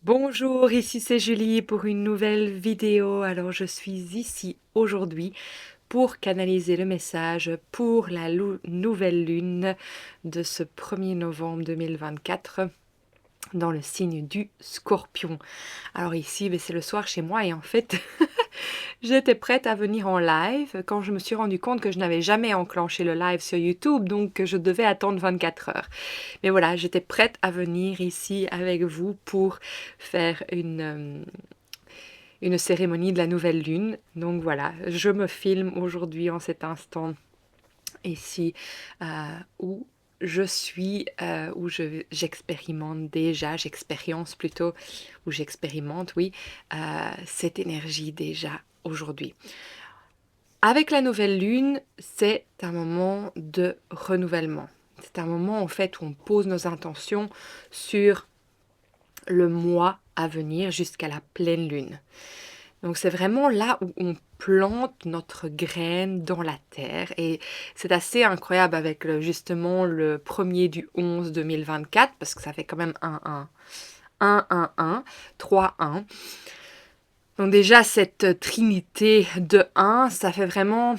Bonjour, ici c'est Julie pour une nouvelle vidéo. Alors je suis ici aujourd'hui pour canaliser le message pour la nouvelle lune de ce 1er novembre 2024 dans le signe du Scorpion. Alors ici, c'est le soir chez moi et en fait, j'étais prête à venir en live quand je me suis rendu compte que je n'avais jamais enclenché le live sur YouTube, donc je devais attendre 24 heures. Mais voilà, j'étais prête à venir ici avec vous pour faire une cérémonie de la nouvelle lune. Donc voilà, je me filme aujourd'hui en cet instant ici où je suis, où j'expérimente déjà, j'expérience plutôt, où j'expérimente, oui, cette énergie déjà aujourd'hui. Avec la nouvelle lune, c'est un moment de renouvellement. C'est un moment en fait où on pose nos intentions sur le mois à venir jusqu'à la pleine lune. Donc c'est vraiment là où on plante notre graine dans la terre et c'est assez incroyable avec justement le premier du 11 2024 parce que ça fait quand même 1, 3, 1. Donc déjà cette trinité de 1, ça fait vraiment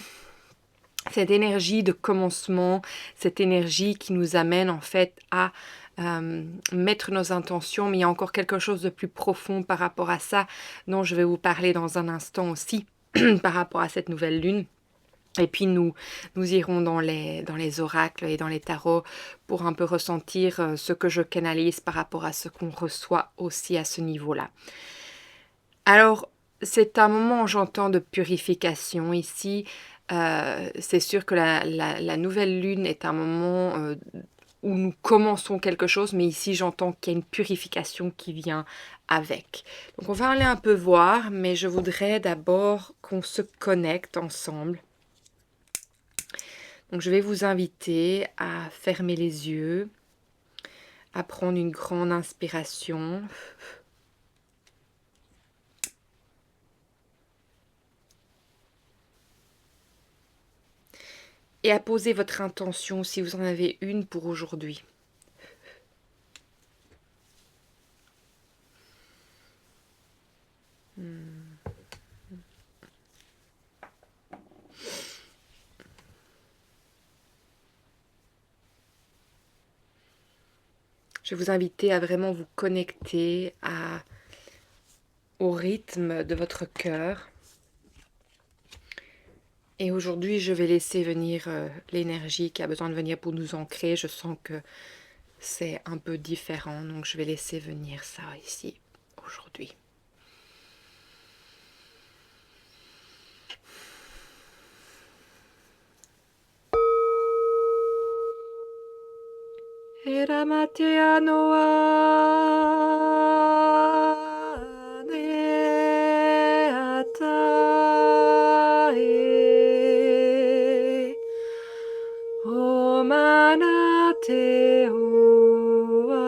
cette énergie de commencement, cette énergie qui nous amène en fait à mettre nos intentions, mais il y a encore quelque chose de plus profond par rapport à ça, dont je vais vous parler dans un instant aussi, par rapport à cette nouvelle lune. Et puis nous irons dans les oracles et dans les tarots pour un peu ressentir ce que je canalise par rapport à ce qu'on reçoit aussi à ce niveau-là. Alors, c'est un moment, j'entends, de purification ici. C'est sûr que la nouvelle lune est un moment où nous commençons quelque chose, mais ici j'entends qu'il y a une purification qui vient avec. Donc on va aller un peu voir, mais je voudrais d'abord qu'on se connecte ensemble. Donc je vais vous inviter à fermer les yeux, à prendre une grande inspiration. Et à poser votre intention si vous en avez une pour aujourd'hui. Je vais vous inviter à vraiment vous connecter au rythme de votre cœur. Et aujourd'hui, je vais laisser venir l'énergie qui a besoin de venir pour nous ancrer. Je sens que c'est un peu différent, donc je vais laisser venir ça ici, aujourd'hui. Eramatea noa neatae o manate oa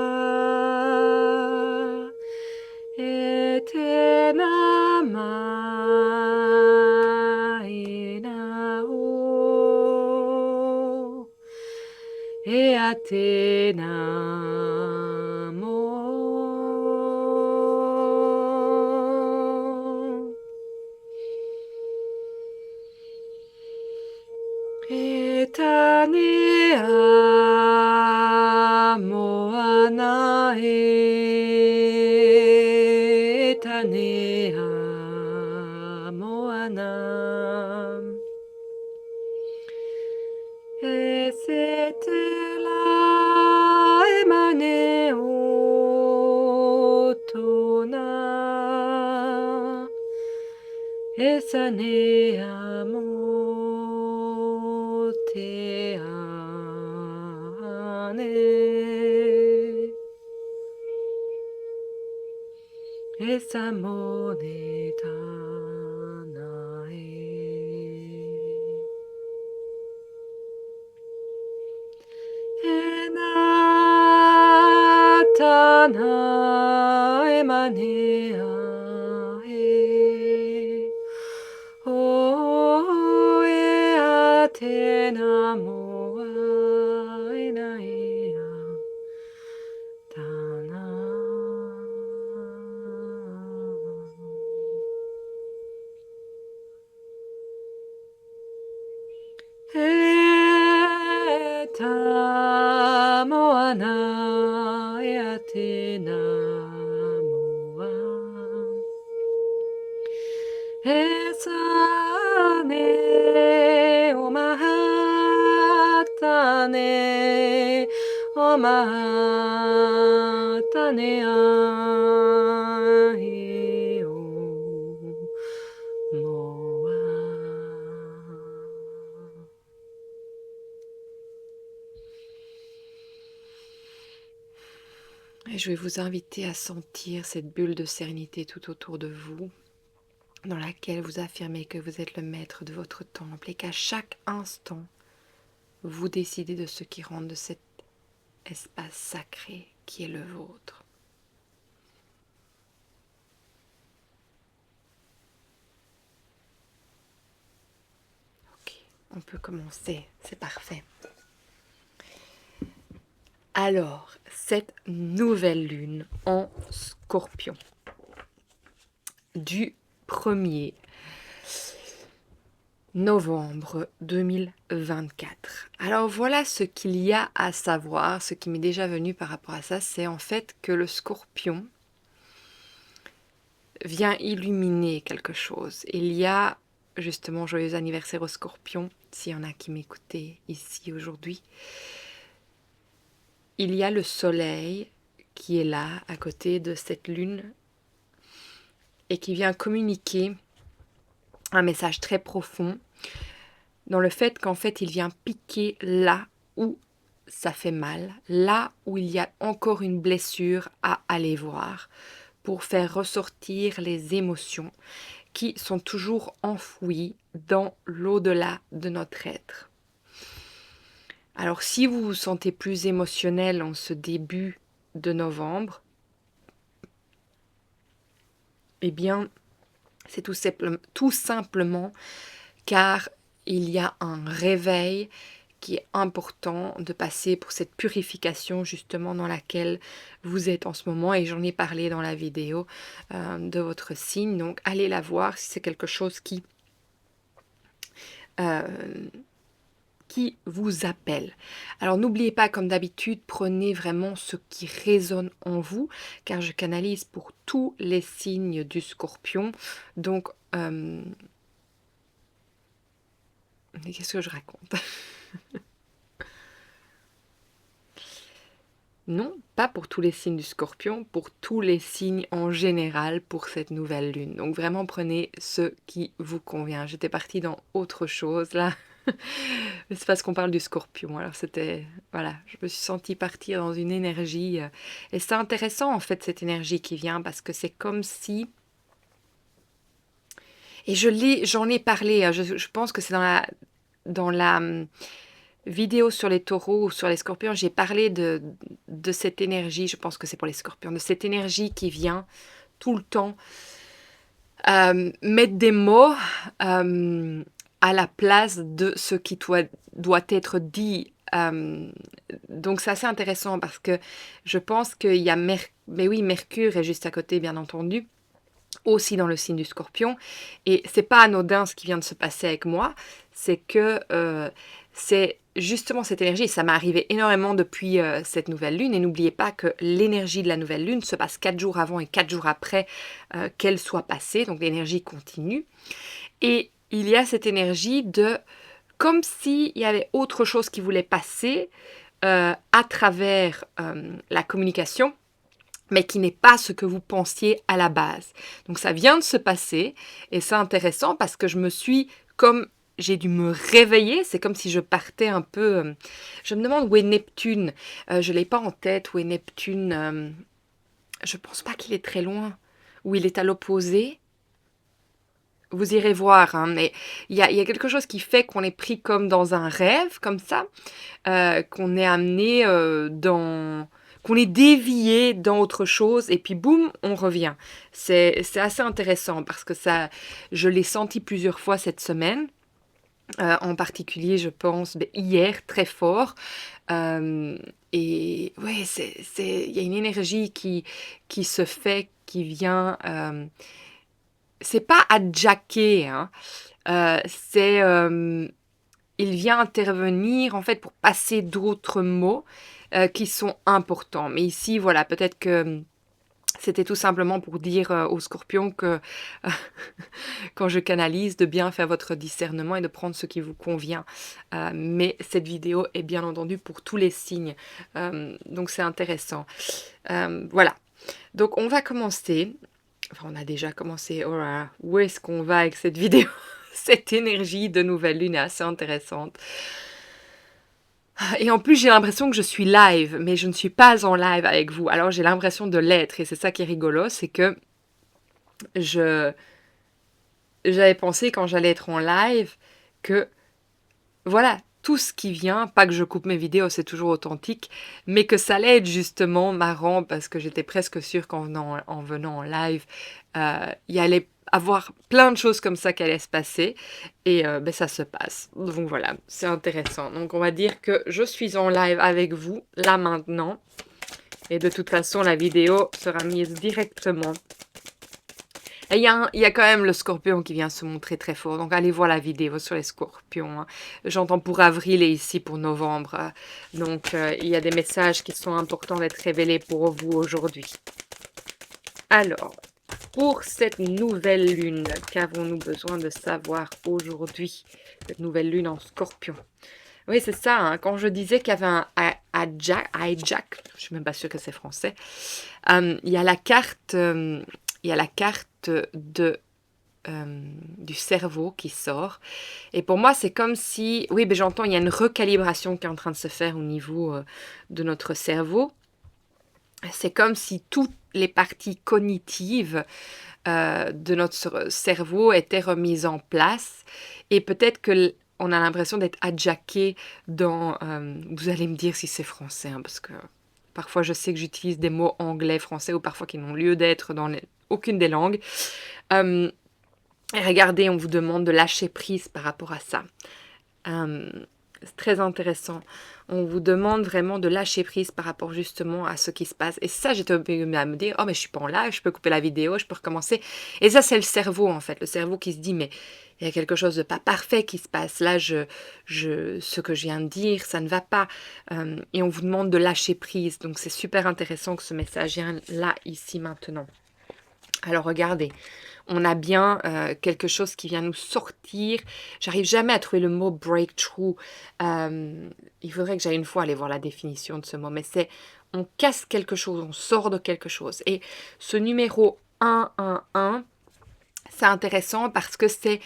etena maina o e atena mo etanea moana etanea moana Esetela emane otona esane amoteane esamonetanae Enatana emanea o e atena moa enaea tana Esane o mahatane o mahatane ahi o moa. Et je vais vous inviter à sentir cette bulle de sérénité tout autour de vous, dans laquelle vous affirmez que vous êtes le maître de votre temple et qu'à chaque instant, vous décidez de ce qui rentre de cet espace sacré qui est le vôtre. Ok, on peut commencer, c'est parfait. Alors, cette nouvelle lune en Scorpion, du 1er novembre 2024. Alors voilà ce qu'il y a à savoir, ce qui m'est déjà venu par rapport à ça, c'est en fait que le Scorpion vient illuminer quelque chose. Il y a justement joyeux anniversaire au Scorpion, s'il y en a qui m'écoutaient ici aujourd'hui. Il y a le soleil qui est là à côté de cette lune et qui vient communiquer un message très profond dans le fait qu'en fait il vient piquer là où ça fait mal, là où il y a encore une blessure à aller voir pour faire ressortir les émotions qui sont toujours enfouies dans l'au-delà de notre être. Alors si vous vous sentez plus émotionnel en ce début de novembre, eh bien c'est tout simplement car il y a un réveil qui est important de passer pour cette purification justement dans laquelle vous êtes en ce moment et j'en ai parlé dans la vidéo de votre signe. Donc allez la voir si c'est quelque chose qui vous appelle. Alors n'oubliez pas, comme d'habitude, prenez vraiment ce qui résonne en vous, car je canalise pour tous les signes du Scorpion. Donc, qu'est-ce que je raconte? Non, pas pour tous les signes du Scorpion, pour tous les signes en général pour cette nouvelle lune. Donc vraiment prenez ce qui vous convient. J'étais partie dans autre chose là. C'est parce qu'on parle du Scorpion. Alors c'était, voilà, je me suis sentie partir dans une énergie. Et c'est intéressant en fait cette énergie qui vient parce que c'est comme si... Et j'en ai parlé, je pense que c'est dans la vidéo sur les taureaux ou sur les scorpions, j'ai parlé de cette énergie, je pense que c'est pour les scorpions, de cette énergie qui vient tout le temps mettre des mots à la place de ce qui doit être dit. Donc c'est assez intéressant parce que je pense qu'il y a Mercure est juste à côté, bien entendu, aussi dans le signe du Scorpion. Et c'est pas anodin ce qui vient de se passer avec moi, c'est que c'est justement cette énergie, et ça m'est arrivé énormément depuis cette nouvelle lune, et n'oubliez pas que l'énergie de la nouvelle lune se passe 4 jours avant et 4 jours après qu'elle soit passée, donc l'énergie continue. Et il y a cette énergie de comme s'il y avait autre chose qui voulait passer à travers la communication, mais qui n'est pas ce que vous pensiez à la base. Donc ça vient de se passer, et c'est intéressant parce que j'ai dû me réveiller, c'est comme si je partais un peu... je me demande où est Neptune, je ne l'ai pas en tête, où est Neptune, je ne pense pas qu'il est très loin, où il est à l'opposé. Vous irez voir, hein, mais il y a quelque chose qui fait qu'on est pris comme dans un rêve, comme ça, qu'on est amené qu'on est dévié dans autre chose, et puis boum, on revient. C'est assez intéressant, parce que je l'ai senti plusieurs fois cette semaine, en particulier, je pense, hier, très fort. Et ouais, il y a une énergie qui se fait, qui vient... c'est pas à jacker, hein. Il vient intervenir en fait pour passer d'autres mots qui sont importants. Mais ici, voilà, peut-être que C'était tout simplement pour dire aux scorpions que quand je canalise, de bien faire votre discernement et de prendre ce qui vous convient. Mais cette vidéo est bien entendu pour tous les signes. Donc c'est intéressant. Voilà. Donc on va commencer. Enfin, on a déjà commencé. Oh là là, où est-ce qu'on va avec cette vidéo? Cette énergie de nouvelle lune est assez intéressante. Et en plus, j'ai l'impression que je suis live, mais je ne suis pas en live avec vous. Alors, j'ai l'impression de l'être, et c'est ça qui est rigolo, c'est que j'avais pensé quand j'allais être en live que, voilà, tout ce qui vient, pas que je coupe mes vidéos, c'est toujours authentique, mais que ça allait être justement marrant parce que j'étais presque sûre en venant en live, il y allait avoir plein de choses comme ça qui allaient se passer et ben, ça se passe. Donc voilà, c'est intéressant. Donc on va dire que je suis en live avec vous, là maintenant, et de toute façon la vidéo sera mise directement. Et il y a quand même le scorpion qui vient se montrer très fort. Donc allez voir la vidéo sur les scorpions. Hein. J'entends pour avril et ici pour novembre. Donc il y a des messages qui sont importants d'être révélés pour vous aujourd'hui. Alors, pour cette nouvelle lune, qu'avons-nous besoin de savoir aujourd'hui? Cette nouvelle lune en scorpion. Oui, c'est ça. Hein. Quand je disais qu'il y avait un hijack, je ne suis même pas sûre que c'est français, il y a la carte... il y a la carte du cerveau qui sort. Et pour moi, c'est comme si... Oui, ben j'entends, il y a une recalibration qui est en train de se faire au niveau de notre cerveau. C'est comme si toutes les parties cognitives de notre cerveau étaient remises en place. Et peut-être que on a l'impression d'être hijacké dans... vous allez me dire si c'est français, hein, parce que parfois je sais que j'utilise des mots anglais, français, ou parfois qui n'ont lieu d'être dans aucune des langues. Regardez, on vous demande de lâcher prise par rapport à ça. C'est très intéressant. On vous demande vraiment de lâcher prise par rapport justement à ce qui se passe. Et ça, j'étais obligée à me dire, oh mais je suis pas en live, je peux couper la vidéo, je peux recommencer. Et ça, c'est le cerveau en fait. Le cerveau qui se dit, mais il y a quelque chose de pas parfait qui se passe. Là, ce que je viens de dire, ça ne va pas. Et on vous demande de lâcher prise. Donc, c'est super intéressant que ce message vienne là, ici, maintenant. Alors, regardez. On a bien quelque chose qui vient nous sortir. J'arrive jamais à trouver le mot breakthrough. Il faudrait que j'aille une fois aller voir la définition de ce mot. Mais c'est, on casse quelque chose, on sort de quelque chose. Et ce numéro 111, c'est intéressant parce que c'est,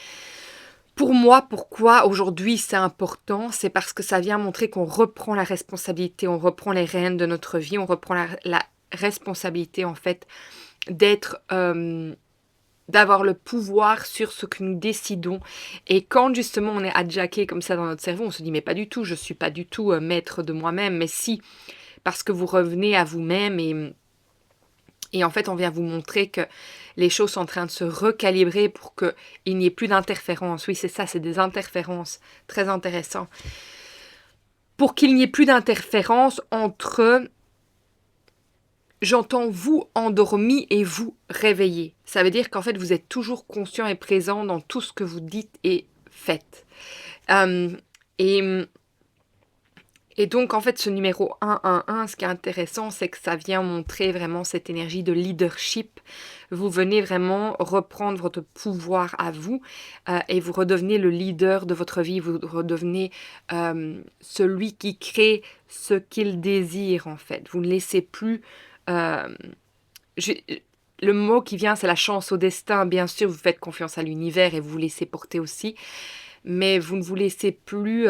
pour moi, pourquoi aujourd'hui c'est important, c'est parce que ça vient montrer qu'on reprend la responsabilité, on reprend les rênes de notre vie, on reprend la responsabilité en fait d'être... d'avoir le pouvoir sur ce que nous décidons. Et quand justement on est hijacké comme ça dans notre cerveau, on se dit mais pas du tout, je suis pas du tout maître de moi-même, mais si, parce que vous revenez à vous-même et en fait on vient vous montrer que les choses sont en train de se recalibrer pour qu'il n'y ait plus d'interférences. Oui c'est ça, c'est des interférences, très intéressant. Pour qu'il n'y ait plus d'interférences entre... J'entends vous endormi et vous réveillé. Ça veut dire qu'en fait, vous êtes toujours conscient et présent dans tout ce que vous dites et faites. Et donc, en fait, ce numéro 111, ce qui est intéressant, c'est que ça vient montrer vraiment cette énergie de leadership. Vous venez vraiment reprendre votre pouvoir à vous et vous redevenez le leader de votre vie. Vous redevenez celui qui crée ce qu'il désire, en fait. Vous ne laissez plus... le mot qui vient, c'est la chance au destin. Bien sûr, vous faites confiance à l'univers et vous vous laissez porter aussi. Mais vous ne vous laissez plus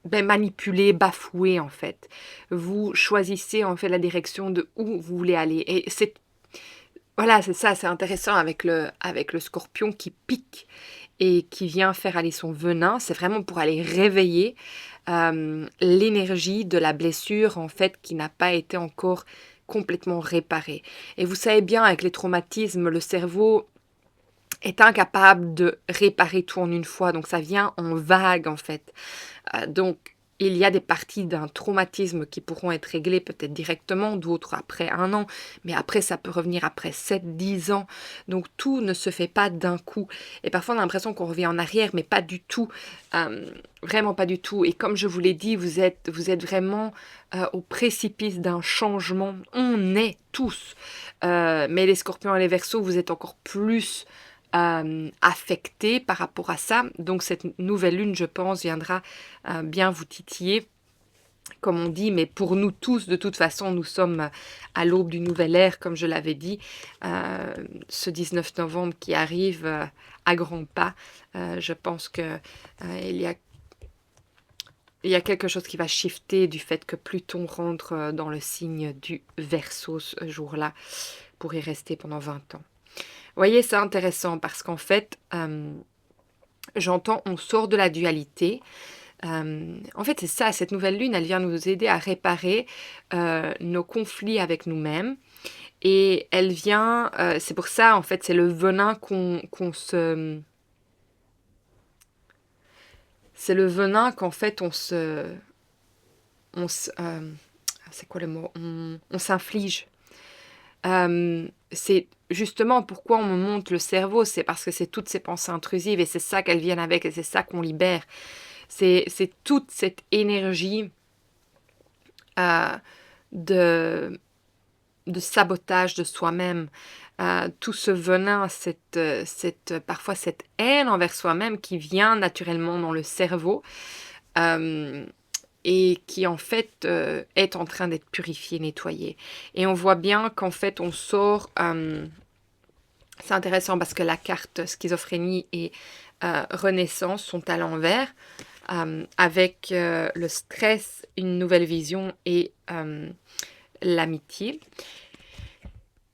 manipuler, bafouer, en fait. Vous choisissez, en fait, la direction de où vous voulez aller. Et c'est... Voilà, c'est ça, c'est intéressant avec le scorpion qui pique et qui vient faire aller son venin. C'est vraiment pour aller réveiller l'énergie de la blessure, en fait, qui n'a pas été encore complètement réparée. Et vous savez bien, avec les traumatismes, le cerveau est incapable de réparer tout en une fois. Donc, ça vient en vague, en fait. Donc, il y a des parties d'un traumatisme qui pourront être réglées peut-être directement, d'autres après 1 an, mais après ça peut revenir après 7, 10 ans. Donc tout ne se fait pas d'un coup. Et parfois on a l'impression qu'on revient en arrière, mais pas du tout. Vraiment pas du tout. Et comme je vous l'ai dit, vous êtes vraiment au précipice d'un changement. On est tous. Mais les scorpions et les verseaux, vous êtes encore plus affectés par rapport à ça. Donc cette nouvelle lune, je pense, viendra bien vous titiller, comme on dit, mais pour nous tous, de toute façon, nous sommes à l'aube d'une nouvelle ère, comme je l'avais dit, ce 19 novembre qui arrive à grands pas. Je pense que il y a quelque chose qui va shifter du fait que Pluton rentre dans le signe du Verseau ce jour-là, pour y rester pendant 20 ans. Vous voyez, c'est intéressant parce qu'en fait, j'entends, on sort de la dualité. En fait, c'est ça, cette nouvelle lune, elle vient nous aider à réparer nos conflits avec nous-mêmes. Et elle vient, c'est pour ça, en fait, c'est le venin c'est le venin qu'en fait, c'est quoi le mot? On s'inflige. C'est justement pourquoi on me monte le cerveau, c'est parce que c'est toutes ces pensées intrusives et c'est ça qu'elles viennent avec et c'est ça qu'on libère. C'est toute cette énergie de sabotage de soi-même, tout ce venin, parfois cette haine envers soi-même qui vient naturellement dans le cerveau et qui en fait est en train d'être purifié, nettoyé. Et on voit bien qu'en fait on sort... c'est intéressant parce que la carte schizophrénie et renaissance sont à l'envers, avec le stress, une nouvelle vision et l'amitié.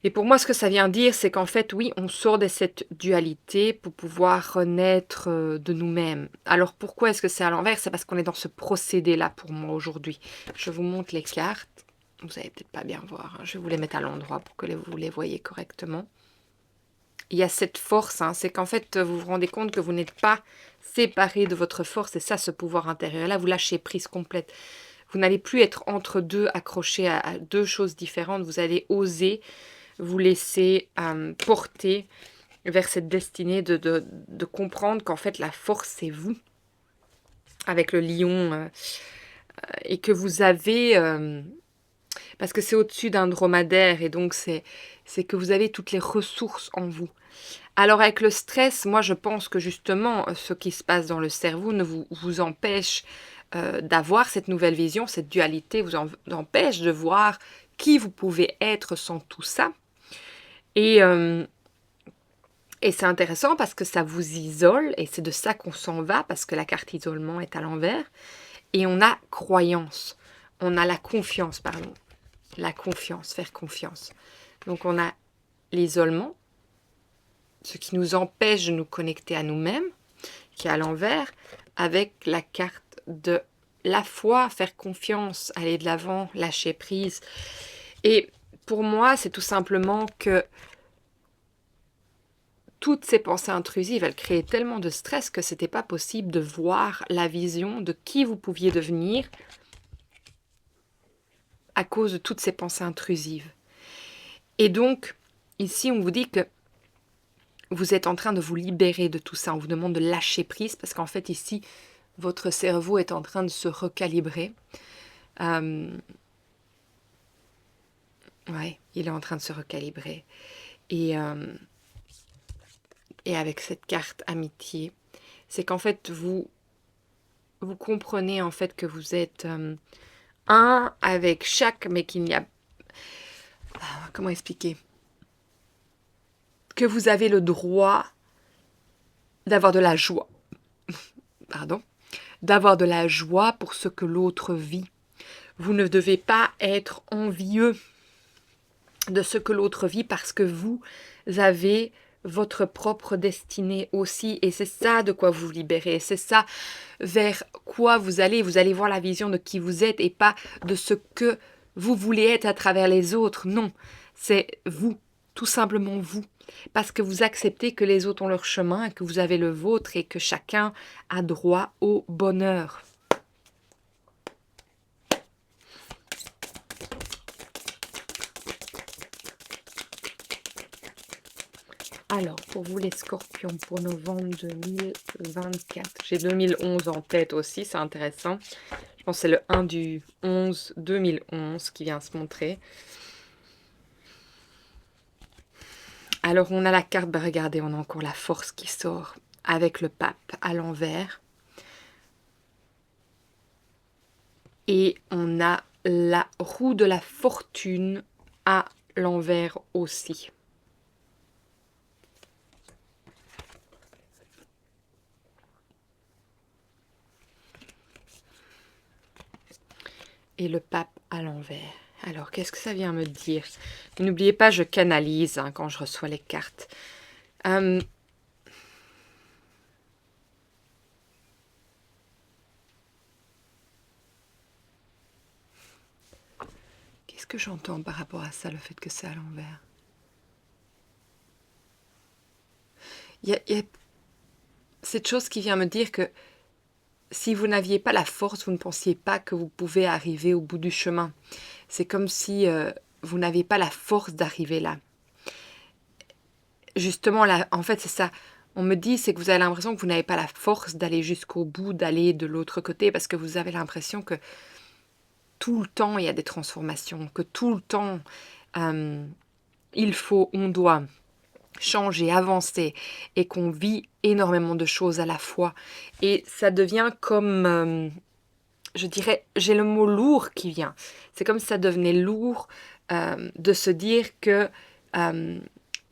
Et pour moi, ce que ça vient dire, c'est qu'en fait, oui, on sort de cette dualité pour pouvoir renaître de nous-mêmes. Alors pourquoi est-ce que c'est à l'envers? C'est parce qu'on est dans ce procédé-là pour moi aujourd'hui. Je vous montre les cartes. Vous n'allez peut-être pas bien voir, hein. Je vais vous les mettre à l'endroit pour que vous les voyez correctement. Il y a cette force, hein, c'est qu'en fait, vous vous rendez compte que vous n'êtes pas séparé de votre force, et ça, ce pouvoir intérieur. Là, vous lâchez prise complète. Vous n'allez plus être entre deux, accroché à deux choses différentes. Vous allez oser vous laisser porter vers cette destinée de comprendre qu'en fait, la force, c'est vous, avec le lion, et que vous avez... parce que c'est au-dessus d'un dromadaire, et donc c'est que vous avez toutes les ressources en vous. Alors avec le stress, moi je pense que justement, ce qui se passe dans le cerveau ne vous empêche d'avoir cette nouvelle vision, cette dualité, vous empêche de voir qui vous pouvez être sans tout ça. Et c'est intéressant parce que ça vous isole, et c'est de ça qu'on s'en va, parce que la carte isolement est à l'envers. Et on a croyance, on a la confiance, pardon. La confiance, faire confiance. Donc on a l'isolement, ce qui nous empêche de nous connecter à nous-mêmes, qui est à l'envers, avec la carte de la foi, faire confiance, aller de l'avant, lâcher prise. Et pour moi, c'est tout simplement que toutes ces pensées intrusives, elles créaient tellement de stress que c'était pas possible de voir la vision de qui vous pouviez devenir à cause de toutes ces pensées intrusives. Et donc, ici, on vous dit que vous êtes en train de vous libérer de tout ça. On vous demande de lâcher prise parce qu'en fait, ici, votre cerveau est en train de se recalibrer. Ouais, il est en train de se recalibrer. Et avec cette carte amitié, c'est qu'en fait, vous comprenez en fait que vous êtes un avec chaque, mais qu'il n'y a... Comment expliquer? Que vous avez le droit d'avoir de la joie. Pardon. D'avoir de la joie pour ce que l'autre vit. Vous ne devez pas être envieux de ce que l'autre vit parce que vous avez votre propre destinée aussi, et c'est ça de quoi vous vous libérez, c'est ça vers quoi vous allez voir la vision de qui vous êtes et pas de ce que vous voulez être à travers les autres. Non, c'est vous, tout simplement vous, parce que vous acceptez que les autres ont leur chemin, que vous avez le vôtre et que chacun a droit au bonheur. Alors, pour vous les scorpions, pour novembre 2024, j'ai 2011 en tête aussi, c'est intéressant. Je pense que c'est le 1 du 11 2011 qui vient se montrer. Alors, on a la carte, bah regardez, on a encore la force qui sort avec le pape à l'envers. Et on a la roue de la fortune à l'envers aussi. Et le pape à l'envers. Alors, qu'est-ce que ça vient me dire? N'oubliez pas, je canalise quand je reçois les cartes. Qu'est-ce que j'entends par rapport à ça, le fait que c'est à l'envers? Il y a cette chose qui vient me dire que si vous n'aviez pas la force, vous ne pensiez pas que vous pouvez arriver au bout du chemin. C'est comme si vous n'aviez pas la force d'arriver là. Justement, là, en fait, c'est ça. On me dit, c'est que vous avez l'impression que vous n'avez pas la force d'aller jusqu'au bout, d'aller de l'autre côté, parce que vous avez l'impression que tout le temps, il y a des transformations, que tout le temps, on doit changer, avancer, et qu'on vit énormément de choses à la fois. Et ça devient comme, je dirais, j'ai le mot lourd qui vient. C'est comme si ça devenait lourd de se dire que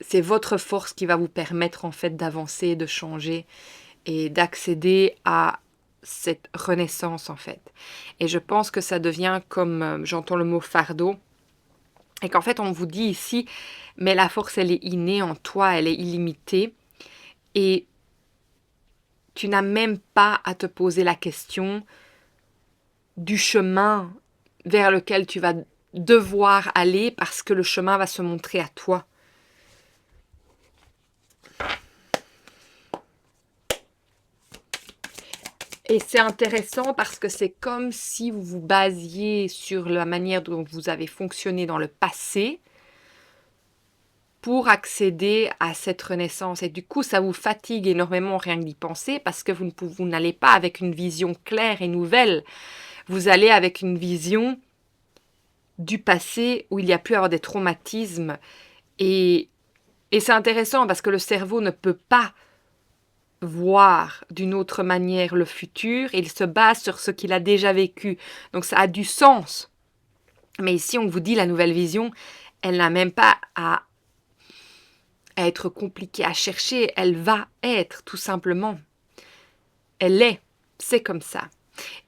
c'est votre force qui va vous permettre en fait d'avancer, de changer et d'accéder à cette renaissance en fait. Et je pense que ça devient comme, j'entends le mot fardeau, et qu'en fait on vous dit ici, mais la force elle est innée en toi, elle est illimitée, et tu n'as même pas à te poser la question du chemin vers lequel tu vas devoir aller parce que le chemin va se montrer à toi. Et c'est intéressant parce que c'est comme si vous vous basiez sur la manière dont vous avez fonctionné dans le passé pour accéder à cette renaissance. Et du coup, ça vous fatigue énormément rien que d'y penser parce que vous n'allez pas avec une vision claire et nouvelle. Vous allez avec une vision du passé où il y a pu avoir des traumatismes. Et c'est intéressant parce que le cerveau ne peut pas voir d'une autre manière le futur, il se base sur ce qu'il a déjà vécu. Donc ça a du sens. Mais ici, on vous dit la nouvelle vision, elle n'a même pas à être compliquée à chercher, elle va être tout simplement. Elle est, c'est comme ça.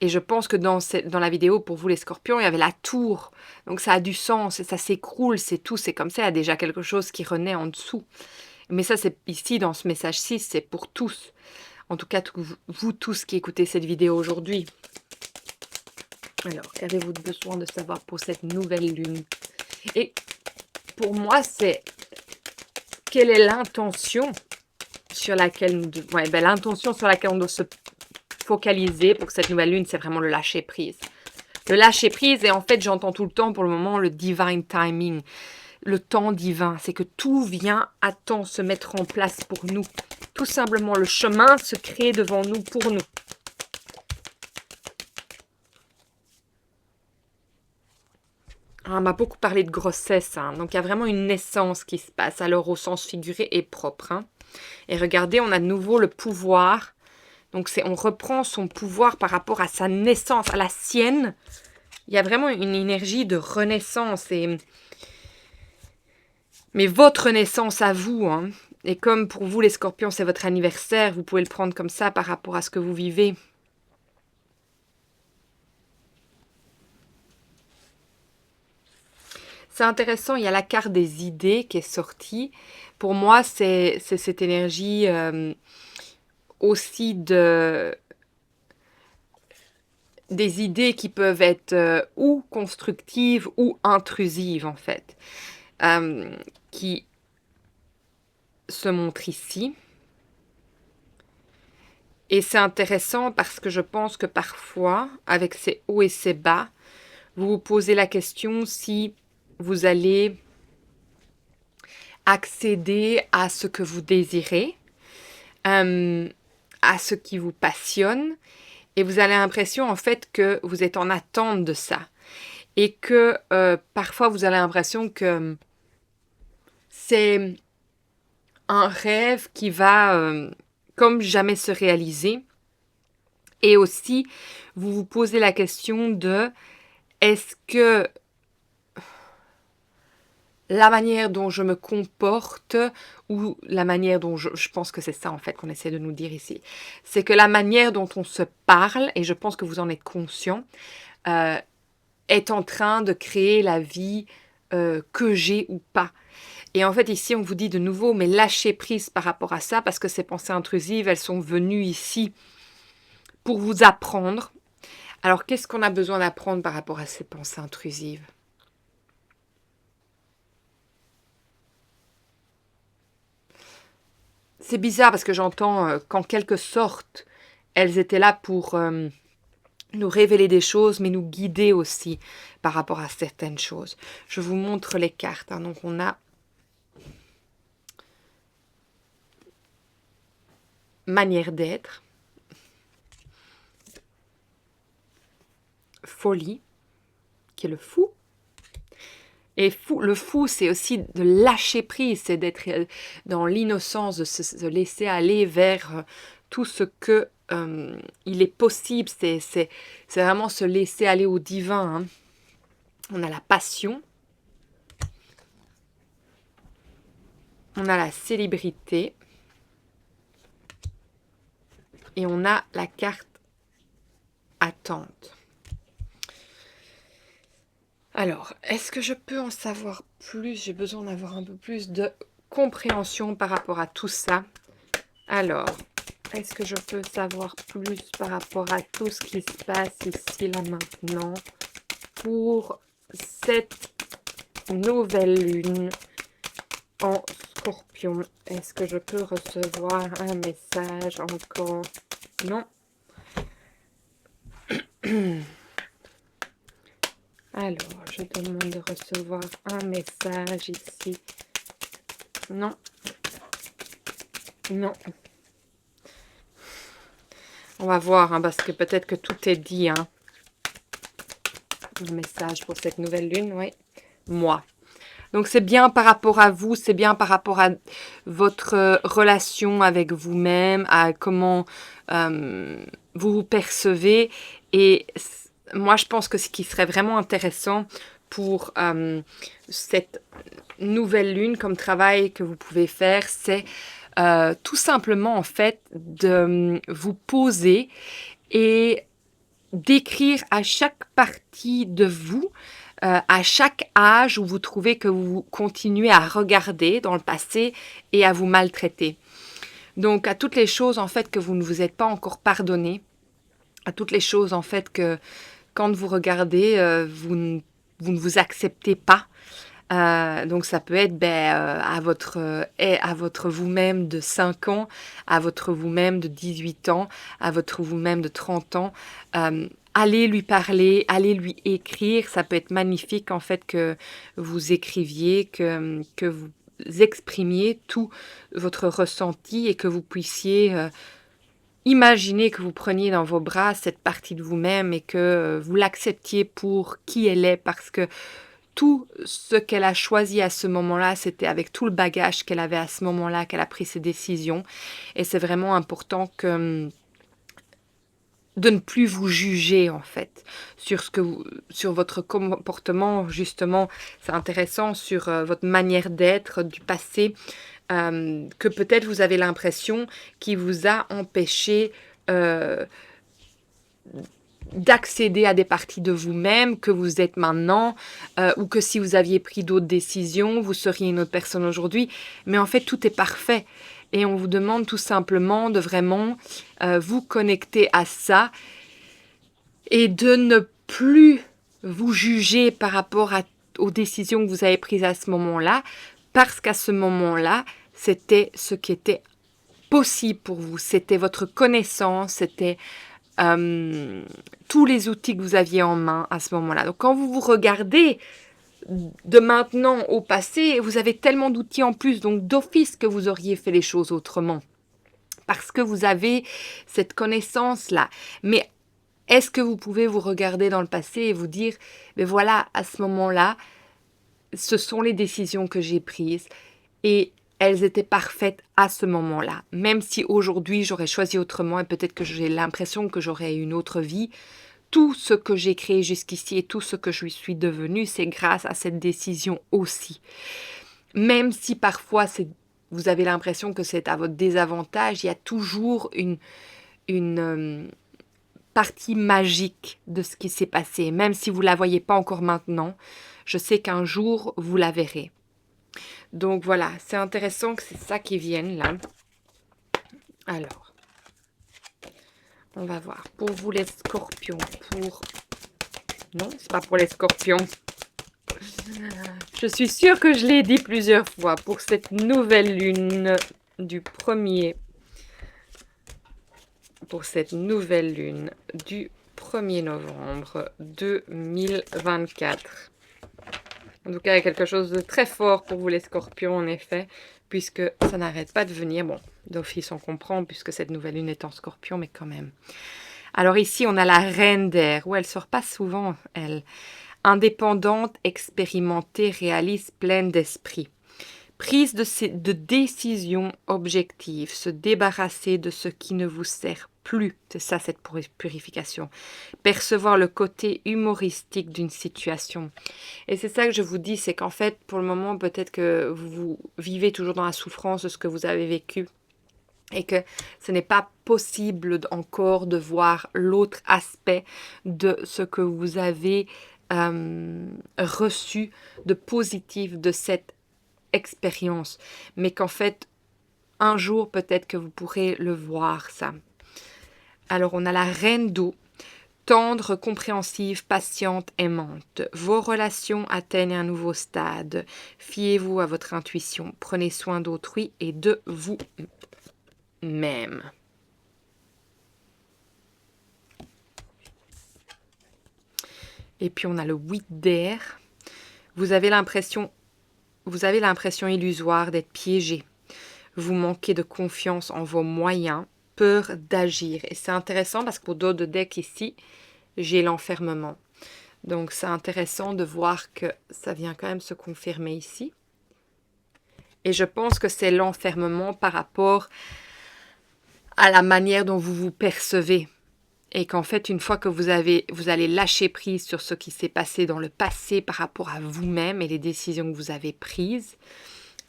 Et je pense que dans la vidéo, pour vous les scorpions, il y avait la tour. Donc ça a du sens, et ça s'écroule, c'est tout, c'est comme ça, il y a déjà quelque chose qui renaît en dessous. Mais ça, c'est ici, dans ce message 6, c'est pour tous. En tout cas, vous tous qui écoutez cette vidéo aujourd'hui. Alors, qu'avez-vous besoin de savoir pour cette nouvelle lune? Et pour moi, c'est quelle est l'intention sur laquelle l'intention sur laquelle on doit se focaliser pour cette nouvelle lune, c'est vraiment le lâcher prise. Le lâcher prise, et en fait, j'entends tout le temps pour le moment le divine timing. Le temps divin, c'est que tout vient à temps se mettre en place pour nous. Tout simplement, le chemin se crée devant nous pour nous. On m'a beaucoup parlé de grossesse, donc il y a vraiment une naissance qui se passe, alors au sens figuré et propre. Et regardez, on a de nouveau le pouvoir. Donc on reprend son pouvoir par rapport à sa naissance, à la sienne. Il y a vraiment une énergie de renaissance mais votre naissance à vous, et comme pour vous les scorpions c'est votre anniversaire, vous pouvez le prendre comme ça par rapport à ce que vous vivez. C'est intéressant, il y a la carte des idées qui est sortie. Pour moi, c'est cette énergie aussi des idées qui peuvent être ou constructives ou intrusives en fait. Qui se montre ici. Et c'est intéressant parce que je pense que parfois, avec ces hauts et ces bas, vous vous posez la question si vous allez accéder à ce que vous désirez, à ce qui vous passionne, et vous avez l'impression en fait que vous êtes en attente de ça. Et que parfois vous avez l'impression que c'est un rêve qui va comme jamais se réaliser. Et aussi, vous vous posez la question de est-ce que la manière dont je me comporte ou la manière dont je pense que c'est ça en fait qu'on essaie de nous dire ici, c'est que la manière dont on se parle, et je pense que vous en êtes conscient, est en train de créer la vie que j'ai ou pas. Et en fait, ici, on vous dit de nouveau, mais lâchez prise par rapport à ça, parce que ces pensées intrusives, elles sont venues ici pour vous apprendre. Alors, qu'est-ce qu'on a besoin d'apprendre par rapport à ces pensées intrusives ? C'est bizarre, parce que j'entends qu'en quelque sorte, elles étaient là pour nous révéler des choses, mais nous guider aussi par rapport à certaines choses. Je vous montre les cartes. Donc, on a manière d'être, folie, qui est le fou. Et le fou, c'est aussi de lâcher prise, c'est d'être dans l'innocence, de se laisser aller vers tout ce que il est possible. C'est vraiment se laisser aller au divin. Hein. On a la passion. On a la célébrité. Et on a la carte attente. Alors, est-ce que je peux en savoir plus ? J'ai besoin d'avoir un peu plus de compréhension par rapport à tout ça. Alors, est-ce que je peux savoir plus par rapport à tout ce qui se passe ici, là, maintenant, pour cette nouvelle lune en Scorpion? Est-ce que je peux recevoir un message encore? Non. Alors, je demande de recevoir un message ici. Non. Non. On va voir, hein, parce que peut-être que tout est dit. Hein. Un message pour cette nouvelle lune, oui. Moi. Donc, c'est bien par rapport à vous, c'est bien par rapport à votre relation avec vous-même, à comment vous vous percevez. Et moi, je pense que ce qui serait vraiment intéressant pour cette nouvelle lune comme travail que vous pouvez faire, c'est tout simplement, en fait, de vous poser et d'écrire à chaque partie de vous, à chaque âge où vous trouvez que vous continuez à regarder dans le passé et à vous maltraiter. Donc, à toutes les choses, en fait, que vous ne vous êtes pas encore pardonné, à toutes les choses, en fait, que quand vous regardez, vous ne vous acceptez pas. Donc ça peut être à votre vous-même de 5 ans, à votre vous-même de 18 ans, à votre vous-même de 30 ans. Allez lui parler, allez lui écrire. Ça peut être magnifique en fait que vous écriviez, que vous exprimiez tout votre ressenti et que vous puissiez imaginer que vous preniez dans vos bras cette partie de vous-même et que vous l'acceptiez pour qui elle est, parce que tout ce qu'elle a choisi à ce moment-là, c'était avec tout le bagage qu'elle avait à ce moment-là, qu'elle a pris ses décisions. Et c'est vraiment important de ne plus vous juger, en fait, sur votre comportement, justement. C'est intéressant, sur votre manière d'être du passé, que peut-être vous avez l'impression qui vous a empêché d'accéder à des parties de vous-même que vous êtes maintenant, ou que si vous aviez pris d'autres décisions, vous seriez une autre personne aujourd'hui. Mais en fait, tout est parfait. Et on vous demande tout simplement de vraiment vous connecter à ça et de ne plus vous juger par rapport aux décisions que vous avez prises à ce moment-là, parce qu'à ce moment-là, c'était ce qui était possible pour vous. C'était votre connaissance, c'était tous les outils que vous aviez en main à ce moment-là. Donc quand vous vous regardez de maintenant au passé, vous avez tellement d'outils en plus, donc d'office que vous auriez fait les choses autrement. Parce que vous avez cette connaissance-là. Mais est-ce que vous pouvez vous regarder dans le passé et vous dire, mais voilà, à ce moment-là, ce sont les décisions que j'ai prises et elles étaient parfaites à ce moment-là. Même si aujourd'hui j'aurais choisi autrement et peut-être que j'ai l'impression que j'aurais une autre vie, tout ce que j'ai créé jusqu'ici et tout ce que je suis devenue, c'est grâce à cette décision aussi. Même si parfois vous avez l'impression que c'est à votre désavantage, il y a toujours une partie magique de ce qui s'est passé. Même si vous ne la voyez pas encore maintenant, je sais qu'un jour, vous la verrez. Donc voilà, c'est intéressant que c'est ça qui vienne là. Alors, on va voir. Pour vous les scorpions, Non, c'est pas pour les scorpions. Je suis sûre que je l'ai dit plusieurs fois. Pour cette nouvelle lune du 1er... Pour cette nouvelle lune du 1er novembre 2024. En tout cas, il y a quelque chose de très fort pour vous les scorpions, en effet, puisque ça n'arrête pas de venir. Bon, d'office, on comprend, puisque cette nouvelle lune est en scorpion, mais quand même. Alors ici, on a la reine d'air, où elle sort pas souvent, elle. Indépendante, expérimentée, réaliste, pleine d'esprit. Prise de décision objective, se débarrasser de ce qui ne vous sert plus. C'est ça, cette purification. Percevoir le côté humoristique d'une situation. Et c'est ça que je vous dis, c'est qu'en fait, pour le moment, peut-être que vous vivez toujours dans la souffrance de ce que vous avez vécu et que ce n'est pas possible encore de voir l'autre aspect de ce que vous avez reçu de positif de cette expérience, mais qu'en fait, un jour, peut-être que vous pourrez le voir, ça. Alors, on a la reine d'eau, tendre, compréhensive, patiente, aimante. Vos relations atteignent un nouveau stade. Fiez-vous à votre intuition. Prenez soin d'autrui et de vous-même. Et puis, on a le 8 d'air. Vous avez l'impression illusoire d'être piégé. Vous manquez de confiance en vos moyens, peur d'agir. Et c'est intéressant parce qu'au dos de deck ici, j'ai l'enfermement. Donc c'est intéressant de voir que ça vient quand même se confirmer ici. Et je pense que c'est l'enfermement par rapport à la manière dont vous vous percevez. Et qu'en fait, une fois que vous allez lâcher prise sur ce qui s'est passé dans le passé par rapport à vous-même et les décisions que vous avez prises,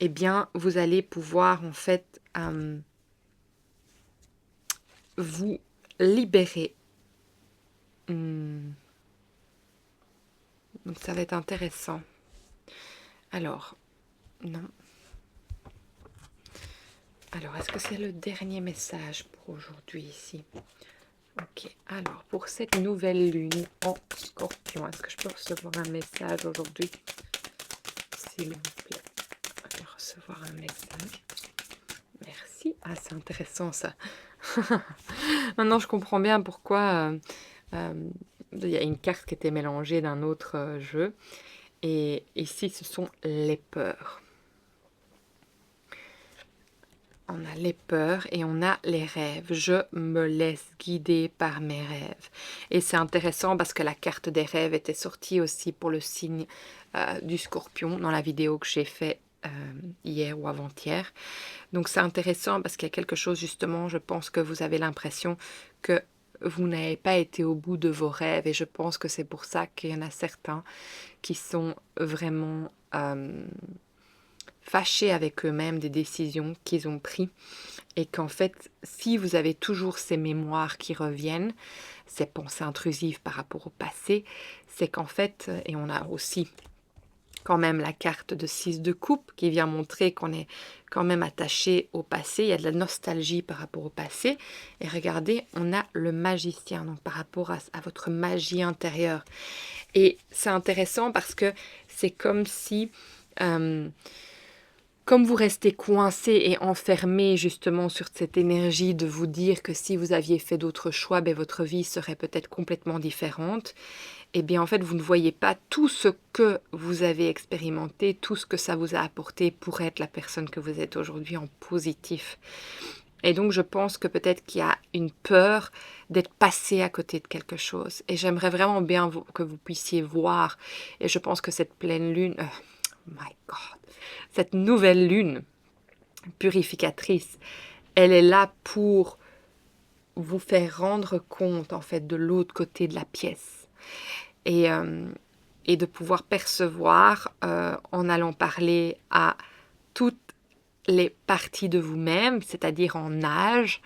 eh bien, vous allez pouvoir en fait vous libérer. Donc, ça va être intéressant. Alors, non. Alors, est-ce que c'est le dernier message pour aujourd'hui ici? Ok, alors pour cette nouvelle lune en scorpion, est-ce que je peux recevoir un message aujourd'hui? S'il vous plaît. Je vais recevoir un message. Merci. Ah, c'est intéressant ça. Maintenant, je comprends bien pourquoi il y a une carte qui était mélangée d'un autre jeu. Et ici, ce sont les peurs. On a les peurs et on a les rêves. Je me laisse guider par mes rêves. Et c'est intéressant parce que la carte des rêves était sortie aussi pour le signe du scorpion dans la vidéo que j'ai fait hier ou avant-hier. Donc c'est intéressant parce qu'il y a quelque chose justement, je pense que vous avez l'impression que vous n'avez pas été au bout de vos rêves. Et je pense que c'est pour ça qu'il y en a certains qui sont vraiment fâchés avec eux-mêmes des décisions qu'ils ont prises et qu'en fait, si vous avez toujours ces mémoires qui reviennent, ces pensées intrusives par rapport au passé, c'est qu'en fait, et on a aussi quand même la carte de 6 de coupe qui vient montrer qu'on est quand même attaché au passé, il y a de la nostalgie par rapport au passé, et regardez, on a le magicien, donc par rapport à votre magie intérieure. Et c'est intéressant parce que c'est comme si comme vous restez coincé et enfermé justement sur cette énergie de vous dire que si vous aviez fait d'autres choix, ben, votre vie serait peut-être complètement différente, eh bien en fait vous ne voyez pas tout ce que vous avez expérimenté, tout ce que ça vous a apporté pour être la personne que vous êtes aujourd'hui en positif. Et donc je pense que peut-être qu'il y a une peur d'être passé à côté de quelque chose. Et j'aimerais vraiment bien que vous puissiez voir, et je pense que cette pleine lune, my God, cette nouvelle lune purificatrice, elle est là pour vous faire rendre compte en fait de l'autre côté de la pièce. Et, et de pouvoir percevoir en allant parler à toutes les parties de vous-même, c'est-à-dire en âge,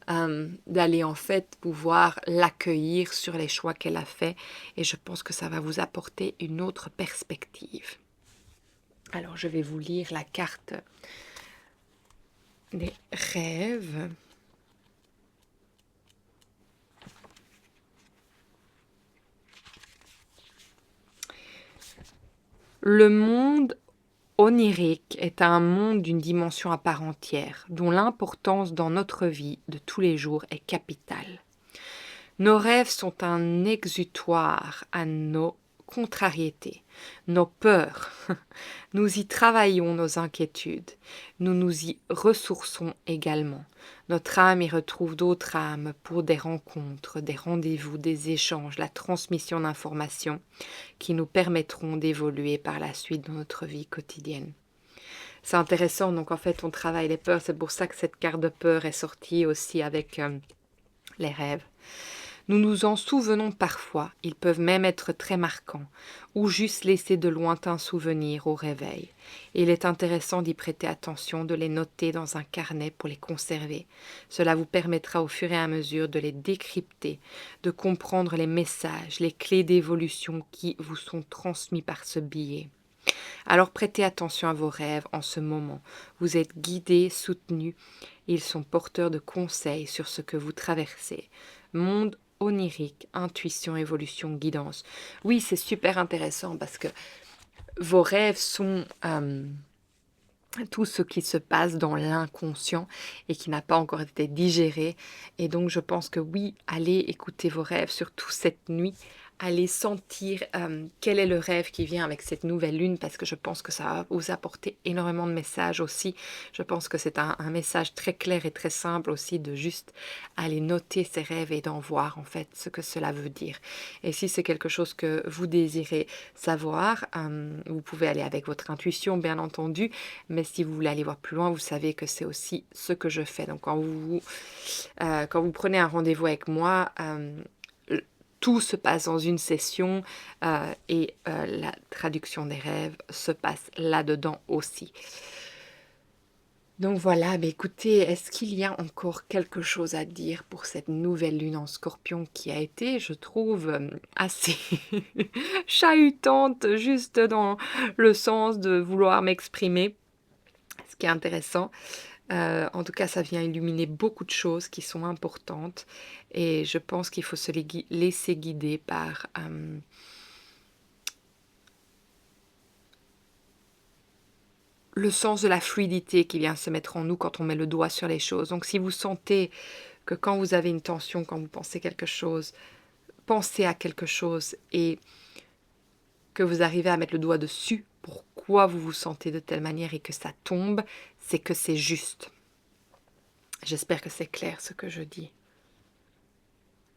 d'aller en fait pouvoir l'accueillir sur les choix qu'elle a fait. Et je pense que ça va vous apporter une autre perspective. Alors je vais vous lire la carte des rêves. Le monde onirique est un monde d'une dimension à part entière, dont l'importance dans notre vie de tous les jours est capitale. Nos rêves sont un exutoire à nos contrariétés, nos peurs. Nous y travaillons nos inquiétudes. Nous nous y ressourçons également. Notre âme y retrouve d'autres âmes pour des rencontres, des rendez-vous, des échanges, la transmission d'informations qui nous permettront d'évoluer par la suite dans notre vie quotidienne. C'est intéressant, donc en fait on travaille les peurs, c'est pour ça que cette carte de peur est sortie aussi avec les rêves. Nous nous en souvenons parfois, ils peuvent même être très marquants, ou juste laisser de lointains souvenirs au réveil. Et il est intéressant d'y prêter attention, de les noter dans un carnet pour les conserver. Cela vous permettra au fur et à mesure de les décrypter, de comprendre les messages, les clés d'évolution qui vous sont transmis par ce billet. Alors prêtez attention à vos rêves en ce moment. Vous êtes guidés, soutenus. Ils sont porteurs de conseils sur ce que vous traversez. Monde onirique, intuition, évolution, guidance. Oui, c'est super intéressant parce que vos rêves sont tout ce qui se passe dans l'inconscient et qui n'a pas encore été digéré. Et donc je pense que oui, allez écouter vos rêves, surtout cette nuit. Allez sentir quel est le rêve qui vient avec cette nouvelle lune, parce que je pense que ça va vous apporter énormément de messages aussi. Je pense que c'est un message très clair et très simple aussi, de juste aller noter ces rêves et d'en voir en fait ce que cela veut dire. Et si c'est quelque chose que vous désirez savoir, vous pouvez aller avec votre intuition bien entendu, mais si vous voulez aller voir plus loin, vous savez que c'est aussi ce que je fais. Donc quand vous prenez un rendez-vous avec moi, tout se passe dans une session et la traduction des rêves se passe là-dedans aussi. Donc voilà, bah écoutez, est-ce qu'il y a encore quelque chose à dire pour cette nouvelle lune en Scorpion qui a été, je trouve, assez chahutante, juste dans le sens de vouloir m'exprimer, ce qui est intéressant. En tout cas, ça vient illuminer beaucoup de choses qui sont importantes et je pense qu'il faut se laisser guider par le sens de la fluidité qui vient se mettre en nous quand on met le doigt sur les choses. Donc si vous sentez que quand vous avez une tension, quand vous pensez pensez à quelque chose et que vous arrivez à mettre le doigt dessus, pourquoi vous vous sentez de telle manière et que ça tombe, c'est que c'est juste. J'espère que c'est clair ce que je dis.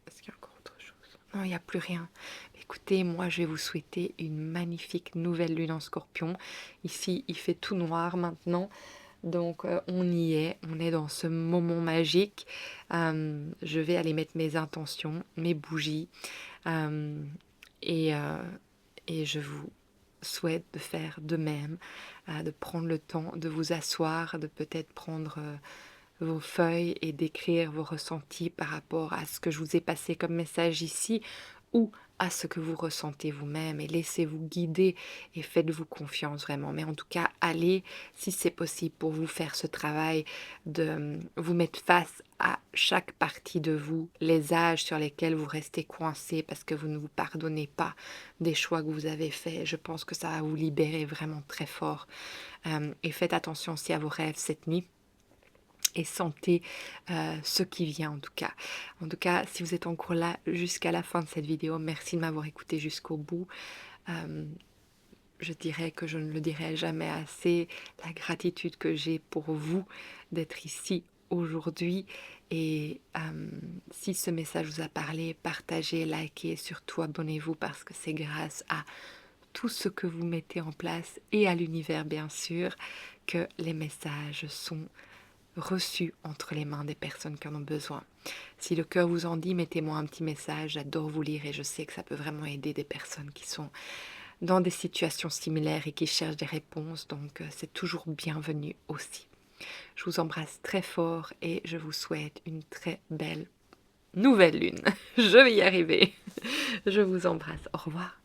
Est-ce qu'il y a encore autre chose? Non, il n'y a plus rien. Écoutez, moi je vais vous souhaiter une magnifique nouvelle lune en Scorpion. Ici, il fait tout noir maintenant. Donc on y est, on est dans ce moment magique. Je vais aller mettre mes intentions, mes bougies. Et je vous souhaite de faire de même, de prendre le temps de vous asseoir, de peut-être prendre vos feuilles et d'écrire vos ressentis par rapport à ce que je vous ai passé comme message ici, ou à ce que vous ressentez vous-même et laissez-vous guider et faites-vous confiance vraiment. Mais en tout cas, allez, si c'est possible pour vous, faire ce travail de vous mettre face à chaque partie de vous, les âges sur lesquels vous restez coincés parce que vous ne vous pardonnez pas des choix que vous avez faits. Je pense que ça va vous libérer vraiment très fort. Et faites attention aussi à vos rêves cette nuit et sentez ce qui vient en tout cas. En tout cas, si vous êtes encore là jusqu'à la fin de cette vidéo, merci de m'avoir écouté jusqu'au bout. Je dirais que je ne le dirai jamais assez, la gratitude que j'ai pour vous d'être ici aujourd'hui. Et si ce message vous a parlé, partagez, likez, surtout abonnez-vous parce que c'est grâce à tout ce que vous mettez en place et à l'univers bien sûr que les messages sont reçus entre les mains des personnes qui en ont besoin. Si le cœur vous en dit, mettez-moi un petit message, j'adore vous lire et je sais que ça peut vraiment aider des personnes qui sont dans des situations similaires et qui cherchent des réponses, donc c'est toujours bienvenu aussi. Je vous embrasse très fort et je vous souhaite une très belle nouvelle lune. Je vais y arriver. Je vous embrasse. Au revoir.